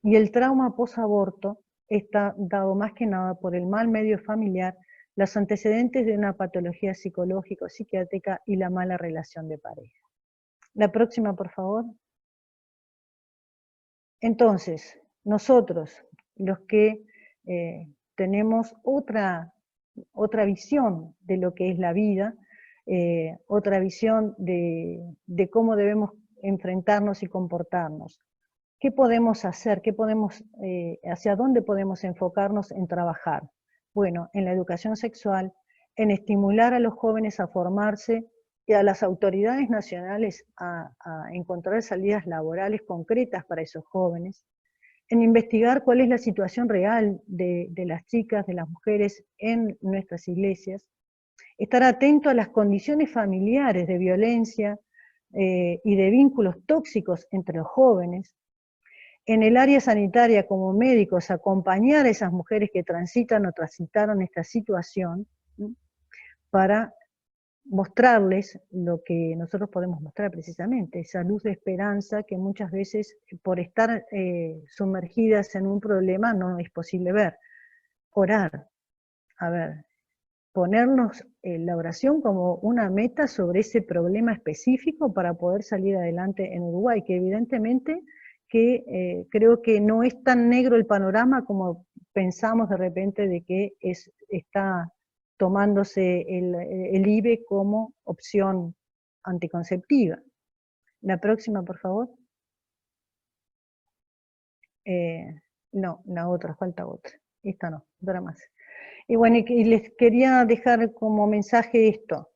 y el trauma posaborto está dado más que nada por el mal medio familiar, los antecedentes de una patología psicológica o psiquiátrica y la mala relación de pareja. La próxima, por favor. Entonces, nosotros, los que tenemos otra visión de lo que es la vida, otra visión de cómo debemos enfrentarnos y comportarnos, ¿qué podemos hacer? ¿Hacia dónde podemos enfocarnos en trabajar? Bueno, en la educación sexual, en estimular a los jóvenes a formarse y a las autoridades nacionales a encontrar salidas laborales concretas para esos jóvenes, en investigar cuál es la situación real de las chicas, de las mujeres en nuestras iglesias, estar atento a las condiciones familiares de violencia y de vínculos tóxicos entre los jóvenes, en el área sanitaria como médicos acompañar a esas mujeres que transitan o transitaron esta situación para mostrarles lo que nosotros podemos mostrar precisamente, esa luz de esperanza que muchas veces por estar sumergidas en un problema no es posible ver. Orar, a ver, ponernos la oración como una meta sobre ese problema específico para poder salir adelante en Uruguay, que evidentemente que creo que no es tan negro el panorama como pensamos de repente de que está tomándose el IVE como opción anticonceptiva. La próxima, por favor. No, la otra, falta otra. Esta no, otra más. Y bueno, y les quería dejar como mensaje esto.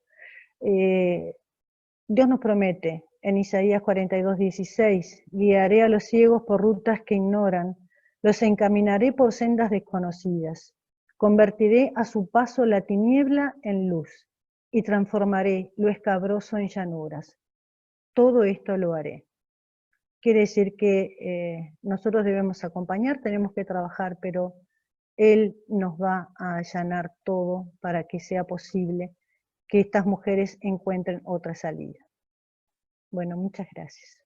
Dios nos promete en Isaías 42:16, guiaré a los ciegos por rutas que ignoran, los encaminaré por sendas desconocidas, convertiré a su paso la tiniebla en luz y transformaré lo escabroso en llanuras. Todo esto lo haré. Quiere decir que nosotros debemos acompañar, tenemos que trabajar, pero Él nos va a allanar todo para que sea posible que estas mujeres encuentren otra salida. Bueno, muchas gracias.